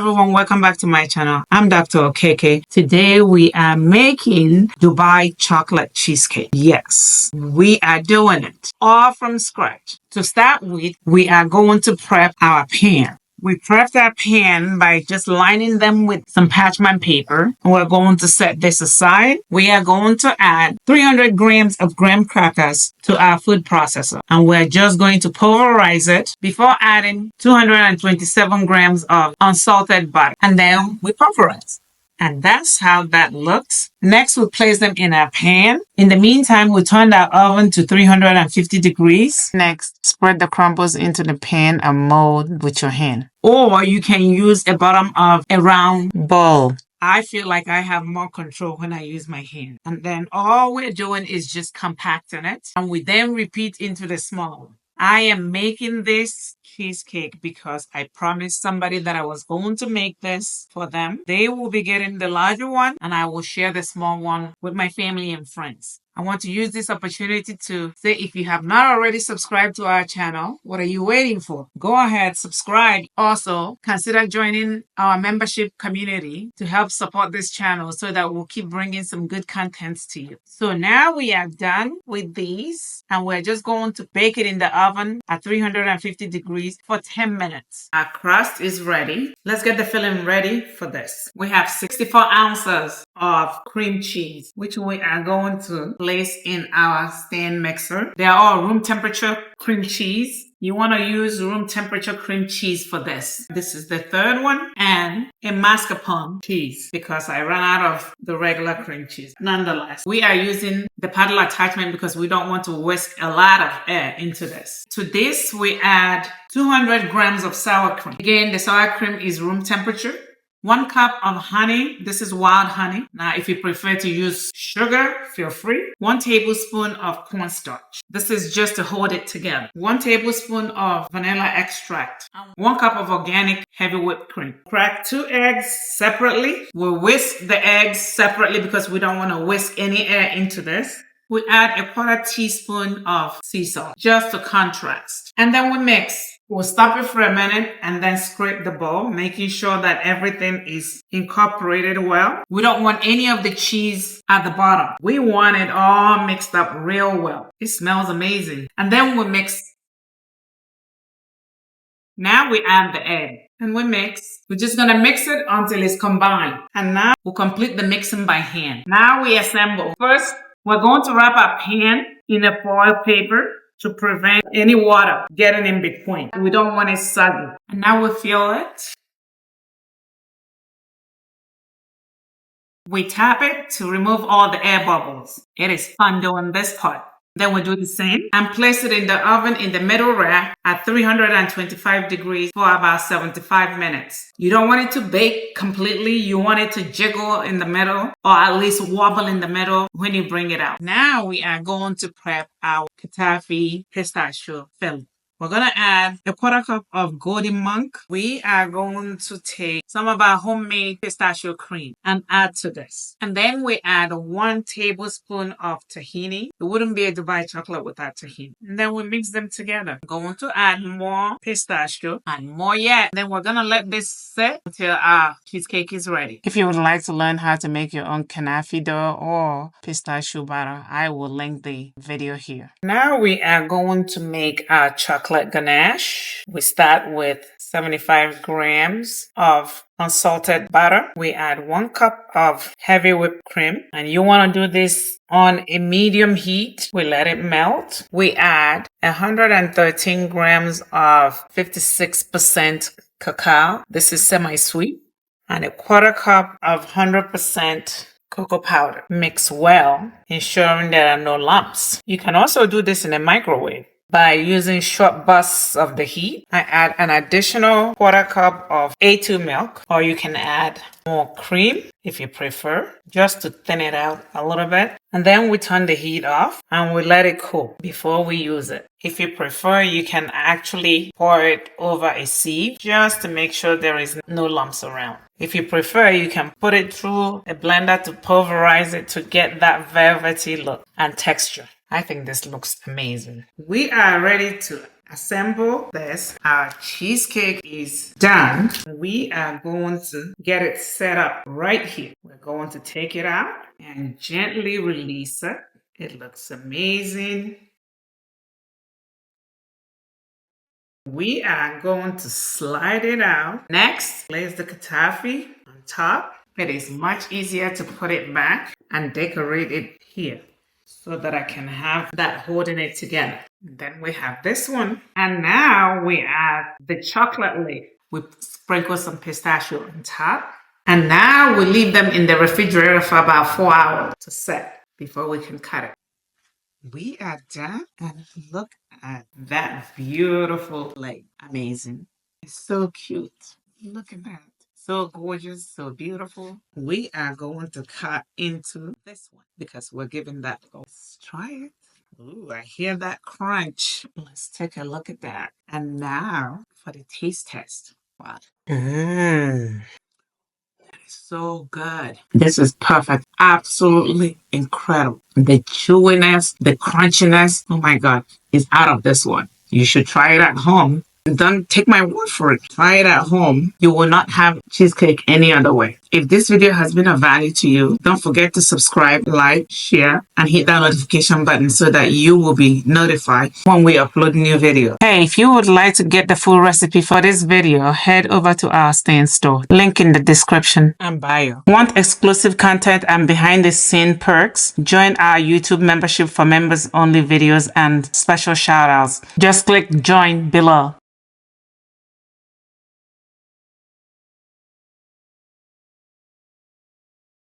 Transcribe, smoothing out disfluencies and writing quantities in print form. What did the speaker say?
everyone, welcome back to my channel. I'm Dr. Okeke. Today we are making Dubai Chocolate Cheesecake. Yes, we are doing it all from scratch. To start with, we are going to prep our pan. We prepped our pan by just lining them with some parchment paper. We're going to set this aside. We are going to add 300 grams of graham crackers to our food processor. And we're just going to pulverize it before adding 227 grams of unsalted butter. And then we pulverize. And that's how that looks. Next, we place them in our pan. In the meantime, we turned our oven to 350 degrees. Next, spread the crumbles into the pan and mold with your hand. Or you can use a bottom of a round bowl. I feel like I have more control when I use my hand. And then all we're doing is just compacting it. And we then repeat into the small one. I am making this cheesecake because I promised somebody that I was going to make this for them. They will be getting the larger one and I will share the small one with my family and friends. I want to use this opportunity to say if you have not already subscribed to our channel, what are you waiting for? Go ahead, subscribe. Also, consider joining our membership community to help support this channel so that we'll keep bringing some good contents to you. So now we are done with these and we're just going to bake it in the oven at 350 degrees for 10 minutes. Our crust is ready. Let's get the filling ready for this. We have 64 ounces of cream cheese, which we are going to place in our stand mixer. They are all room temperature cream cheese. You want to use room temperature cream cheese for this. This is the third one, and a mascarpone cheese because I ran out of the regular cream cheese. Nonetheless, we are using the paddle attachment because we don't want to whisk a lot of air into this. To this, we add 200 grams of sour cream. Again, the sour cream is room temperature. 1 cup of honey. This is wild honey. Now, if you prefer to use sugar, feel free. 1 tablespoon of cornstarch. This is just to hold it together. 1 tablespoon of vanilla extract. 1 cup of organic heavy whipped cream. Crack 2 eggs separately. We'll whisk the eggs separately because we don't want to whisk any air into this. We add a 1/4 teaspoon of sea salt just to contrast. And then we mix. We'll stop it for a minute and then scrape the bowl, making sure that everything is incorporated well. We don't want any of the cheese at the bottom. We want it all mixed up real well. It smells amazing. And then we mix. Now we add the egg and we mix. We're just going to mix it until it's combined. And now we'll complete the mixing by hand. Now we assemble. First, we're going to wrap our pan in a foil paper to prevent any water getting in between. We don't want it soggy. And now we fill it. We tap it to remove all the air bubbles. It is fun doing this part. Then we do the same and place it in the oven in the middle rack at 325 degrees for about 75 minutes. You don't want it to bake completely. You want it to jiggle in the middle or at least wobble in the middle when you bring it out. Now we are going to prep our Katafi pistachio filling. We're going to add a 1/4 cup of golden monk. We are going to take some of our homemade pistachio cream and add to this. And then we add 1 tablespoon of tahini. It wouldn't be a Dubai chocolate without tahini. And then we mix them together. We're going to add more pistachio and more yet. Then we're going to let this sit until our cheesecake is ready. If you would like to learn how to make your own Ganache dough or pistachio batter, I will link the video here. Now we are going to make our chocolate ganache. We start with 75 grams of unsalted butter. We add 1 cup of heavy whipped cream. And you want to do this on a medium heat. We let it melt. We add 113 grams of 56% cacao. This is semi-sweet. And a 1/4 cup of 100% cocoa powder. Mix well, ensuring there are no lumps. You can also do this in a microwave. By using short bursts of the heat, I add an additional 1/4 cup of A2 milk, or you can add more cream if you prefer, just to thin it out a little bit. And then we turn the heat off and we let it cool before we use it. If you prefer, you can actually pour it over a sieve just to make sure there is no lumps around. If you prefer, you can put it through a blender to pulverize it to get that velvety look and texture. I think this looks amazing. We are ready to assemble this. Our cheesecake is done. We are going to get it set up right here. We're going to take it out and gently release it. It looks amazing. We are going to slide it out. Next, place the katafi on top. It is much easier to put it back and decorate it here so that I can have that holding it together. Then we have this one. And now we add the chocolate layer. We sprinkle some pistachio on top. And now we leave them in the refrigerator for about 4 hours to set before we can cut it. We are done, and look at that beautiful layer. Amazing. It's so cute. Look at that. So gorgeous, so beautiful. We are going to cut into this one because we're giving that a go. Let's try it. Ooh, I hear that crunch. Let's take a look at that. And now for the taste test. Wow. So good. This is perfect. Absolutely incredible. The chewiness, the crunchiness, oh my God, is out of this one. You should try it at home. Don't take my word for it. Try it at home. You will not have cheesecake any other way. If this video has been of value to you, don't forget to subscribe, like, share, and hit that notification button so that you will be notified when we upload new videos. Hey, if you would like to get the full recipe for this video, head over to our Stay store. Link in the description and bio. Want exclusive content and behind the scene perks? Join our YouTube membership for members only videos and special shout outs. Just click join below.